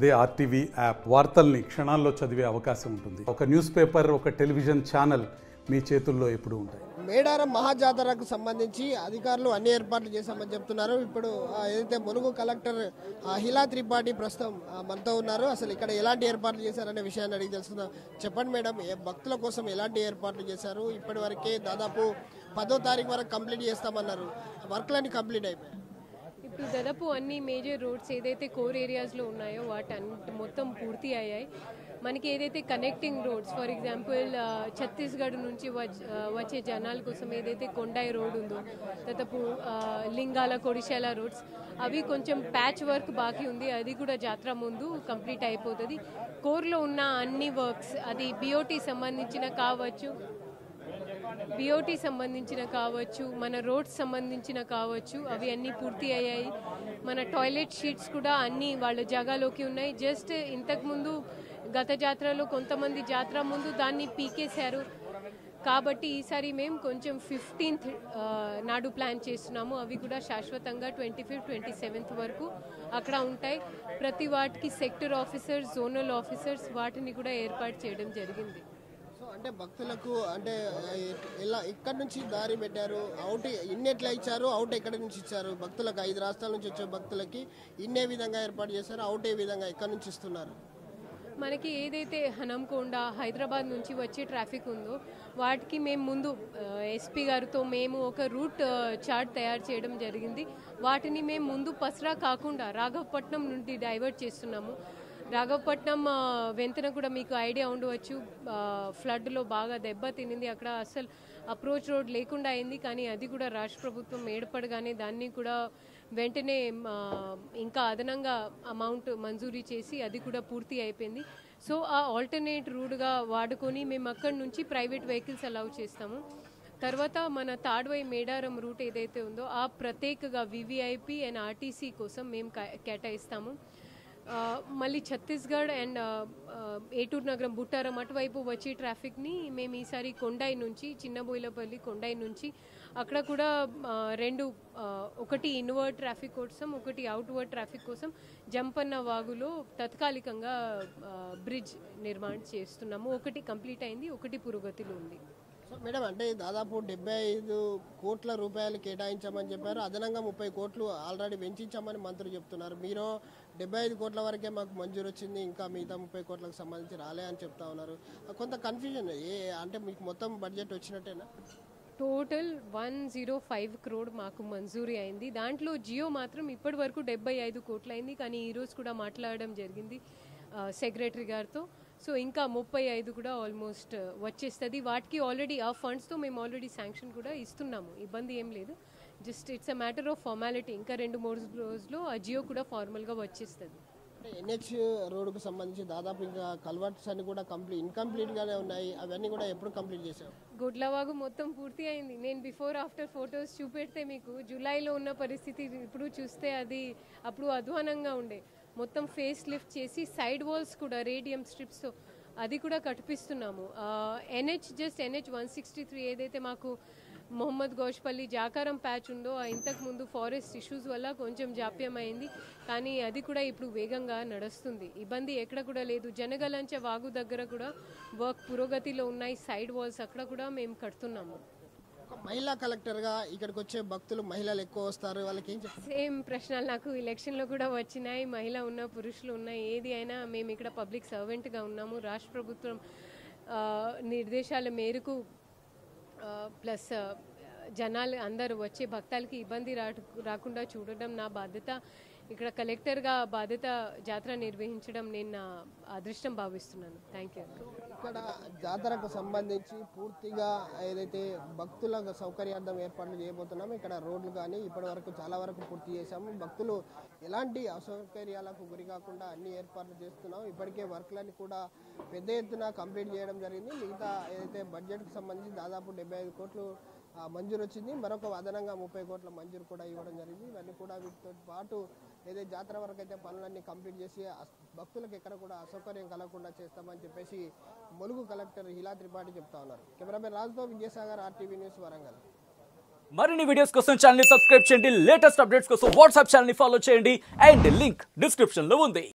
అదే RTV app వార్తల్ని క్షణాల్లో చదివే అవకాశం ఉంటుంది. ఒక న్యూస్ పేపర్, ఒక టెలివిజన్ ఛానల్ మీ చేతుల్లో ఎప్పుడూ ఉంటాయి. మేడారం మహాజాతరకు సంబంధించి అధికారులు అన్ని ఏర్పాట్లు చేశామని చెప్తున్నారు. ఇప్పుడు ఏదైతే ములుగు కలెక్టర్ హిలా త్రిపాఠి ప్రస్తుతం మనతో ఉన్నారు. అసలు ఇక్కడ ఎలాంటి ఏర్పాట్లు చేశారనే విషయాన్ని అడిగి తెలుసుకుందాం. చెప్పండి మేడం, భక్తుల కోసం ఎలాంటి ఏర్పాట్లు చేశారు? ఇప్పటి వరకే దాదాపు 10వ తారీఖు వరకు కంప్లీట్ చేస్తామన్నారు. వర్క్లన్నీ కంప్లీట్ అయిపోయాయి. ఇప్పుడు దాదాపు అన్ని మేజర్ రోడ్స్ ఏదైతే కోర్ ఏరియాస్లో ఉన్నాయో వాటి మొత్తం పూర్తి అయ్యాయి. మనకి ఏదైతే connecting roads, for example Chhattisgarh నుంచి వచ్చే జనాల కోసం ఏదైతే కొండాయి రోడ్ ఉందో, దాదాపు లింగాల కొడిశాల రోడ్స్, అవి కొంచెం ప్యాచ్ వర్క్ బాకీ ఉంది. అది కూడా జాతర ముందు కంప్లీట్ అయిపోతుంది. కోర్లో ఉన్న అన్ని వర్క్స్, అది బిఓటీ సంబంధించిన కావచ్చు, మన రోడ్స్ సంబంధించిన కావచ్చు, అవి అన్నీ పూర్తి అయ్యాయి. మన టాయిలెట్ షీట్స్ కూడా అన్నీ వాళ్ళ జాగాలోకి ఉన్నాయి. జస్ట్ ఇంతకుముందు గత జాతరలో కొంతమంది జాతర ముందు దాన్ని పీకేశారు. కాబట్టి ఈసారి మేము కొంచెం 15th నాడు ప్లాన్ చేస్తున్నాము. అవి కూడా శాశ్వతంగా 25th, 27th వరకు అక్కడ ఉంటాయి. ప్రతి వాటికి సెక్టర్ ఆఫీసర్స్, జోనల్ ఆఫీసర్స్ వాటిని కూడా ఏర్పాటు చేయడం జరిగింది. అంటే భక్తులకు అంటే ఎలా ఇక్కడ నుంచి దారి పెట్టారు? అవుట్ ఇన్ ఎట్లా ఇచ్చారు? అవుట్ ఎక్కడి నుంచి ఇచ్చారు? భక్తులకు 5 రాష్ట్రాల నుంచి వచ్చే భక్తులకి ఇన్నే విధంగా ఏర్పాటు చేశారు, అవుట్ ఏ విధంగా ఎక్కడి నుంచి ఇస్తున్నారు? మనకి ఏదైతే హనంకొండ, హైదరాబాద్ నుంచి వచ్చే ట్రాఫిక్ ఉందో వాటికి మేము ముందు ఎస్పీ గారితో మేము ఒక రూట్ చార్ట్ తయారు చేయడం జరిగింది. వాటిని మేము ముందు పసరా కాకుండా రాఘవపట్నం నుండి డైవర్ట్ చేస్తున్నాము. రాఘవపట్నం వెంతన కూడా మీకు ఐడియా ఉండవచ్చు, ఫ్లడ్లో బాగా దెబ్బ తినింది. అక్కడ అసలు అప్రోచ్ రోడ్ లేకుండా అయింది. కానీ అది కూడా రాష్ట్ర ప్రభుత్వం ఏర్పడగానే దాన్ని కూడా వెంటనే ఇంకా అదనంగా అమౌంట్ మంజూరీ చేసి అది కూడా పూర్తి అయిపోయింది. సో ఆ ఆల్టర్నేట్ రూట్గా వాడుకొని మేము అక్కడి నుంచి ప్రైవేట్ వెహికల్స్ అలౌ చేస్తాము. తర్వాత మన తాడ్వై మేడారం రూట్ ఏదైతే ఉందో ఆ ప్రత్యేకగా వివిఐపి అండ్ ఆర్టీసీ కోసం మేము కేటాయిస్తాము. మళ్ళీ ఛత్తీస్గఢ్ అండ్ ఏటూరు నగరం, బుట్టారం అటువైపు వచ్చే ట్రాఫిక్ని మేము ఈసారి కొండాయి నుంచి, చిన్నబోయిలపల్లి కొండాయి నుంచి అక్కడ కూడా ఒకటి ఇన్వర్డ్ ట్రాఫిక్ కోసం, ఒకటి అవుట్వర్డ్ ట్రాఫిక్ కోసం జంపన్న వాగులో తాత్కాలికంగా బ్రిడ్జ్ నిర్మాణం చేస్తున్నాము. ఒకటి కంప్లీట్ అయింది, ఒకటి పురోగతిలో ఉంది. సో మేడం, అంటే దాదాపు 75 కోట్ల రూపాయలు కేటాయించామని చెప్పారు. అదనంగా 30 కోట్లు ఆల్రెడీ వెంచామని మంత్రులు చెప్తున్నారు. మీరు 75 కోట్ల వరకే మాకు మంజూరు వచ్చింది, ఇంకా మిగతా 30 కోట్లకు సంబంధించి రాలే అని చెప్తా ఉన్నారు. కొంత కన్ఫ్యూజన్. అంటే మీకు మొత్తం బడ్జెట్ వచ్చినట్టేనా? టోటల్ 105 crore మాకు మంజూరీ అయింది. దాంట్లో జియో మాత్రం ఇప్పటి వరకు 75 కోట్లు అయింది. కానీ ఈరోజు కూడా మాట్లాడడం జరిగింది సెక్రటరీ గారితో. సో ఇంకా 35 కూడా ఆల్మోస్ట్ వచ్చేస్తుంది. వాటికి ఆల్రెడీ ఆ ఫండ్స్తో మేము ఆల్రెడీ శాంక్షన్ కూడా ఇస్తున్నాము. ఇబ్బంది ఏం లేదు. Just it's a matter of formality. ఇంకా 2-3 రోజుల్లో ఆ జియో కూడా ఫార్మల్గా వచ్చేస్తుంది. అంటే ఎన్హెచ్ రోడ్డుకు సంబంధించి దాదాపు ఇంకా కల్వర్ట్స్ అన్ని కూడా ఇన్కంప్లీట్గానే ఉన్నాయి. అవన్నీ కూడా ఎప్పుడు కంప్లీట్ చేశారు? గుడ్లవాగు మొత్తం పూర్తి అయింది. నేను బిఫోర్ ఆఫ్టర్ ఫొటోస్ చూపెడితే మీకు జూలైలో ఉన్న పరిస్థితి ఇప్పుడు చూస్తే అది అప్పుడు అధ్వానంగా ఉండే. మొత్తం ఫేస్ లిఫ్ట్ చేసి సైడ్ వాల్స్ కూడా రేడియం స్ట్రిప్స్తో అది కూడా కట్టిస్తున్నాము. ఎన్హెచ్ 163 ఏదైతే మాకు మొహమ్మద్ గోష్పల్లి జాకారం ప్యాచ్ ఉందో ఇంతకుముందు ఫారెస్ట్ ఇష్యూస్ వల్ల కొంచెం జాప్యం అయింది. కానీ అది కూడా ఇప్పుడు వేగంగా నడుస్తుంది. ఇబ్బంది ఎక్కడ కూడా లేదు. జనగలంచ వాగు దగ్గర కూడా వర్క్ పురోగతిలో ఉన్నాయి. సైడ్ వాల్స్ అక్కడ కూడా మేము కడుతున్నాము. మహిళా కలెక్టర్గా ఇక్కడికి వచ్చే భక్తులు మహిళలు ఎక్కువ వస్తారు, వాళ్ళకి ఏం చెప్తారు? సేమ్ ప్రశ్నలు నాకు ఎలక్షన్లో కూడా వచ్చినాయి. మహిళ ఉన్న, పురుషులు ఉన్నాయి, ఏది అయినా మేము ఇక్కడ పబ్లిక్ సర్వెంట్గా ఉన్నాము. రాష్ట్ర ప్రభుత్వం నిర్దేశాల మేరకు ప్లస్ జనాలు అందరూ వచ్చే భక్తులకి ఇబ్బంది రాకుండా చూడడం నా బాధ్యత. ఇక్కడ కలెక్టర్గా బాధ్యత జాతర నిర్వహించడం నేను నా అదృష్టం భావిస్తున్నాను. Thank you. ఇక్కడ జాతరకు సంబంధించి పూర్తిగా ఏదైతే భక్తుల సౌకర్యార్థం ఏర్పాట్లు చేయబోతున్నామో ఇక్కడ రోడ్లు కానీ ఇప్పటి వరకు చాలా వరకు పూర్తి చేశాము. భక్తులు ఎలాంటి అసౌకర్యాలకు గురి కాకుండా అన్ని ఏర్పాట్లు చేస్తున్నాం. ఇప్పటికే వర్క్లన్నీ కూడా పెద్ద ఎత్తున కంప్లీట్ చేయడం జరిగింది. మిగతా ఏదైతే బడ్జెట్కి సంబంధించి దాదాపు 75 కోట్లు మంజూరు వచ్చింది. మరొక అదనంగా 30 కోట్ల మంజూరు కూడా ఇవ్వడం జరిగింది. ఇవన్నీ కూడా వీటితో పాటు ఏదైతే జాతర వరకు అయితే పనులన్నీ కంప్లీట్ చేసి భక్తులకు ఎక్కడ కూడా అసౌకర్యం కలగకుండా చేస్తామని చెప్పేసి ములుగు కలెక్టర్ హిలా త్రిపాఠి చెప్తా ఉన్నారు. కెమెరామెన్ రాజుతో విజయసాగర్, RTV న్యూస్, వరంగల్. మరిన్ని వీడియోస్ కోసం ఛానల్ ని సబ్స్క్రైబ్ చేయండి. లేటెస్ట్ అప్డేట్స్ కోసం వాట్సాప్ ఛానల్ ని ఫాలో చేయండి. అండ్ లింక్ డిస్క్రిప్షన్ లో ఉంది.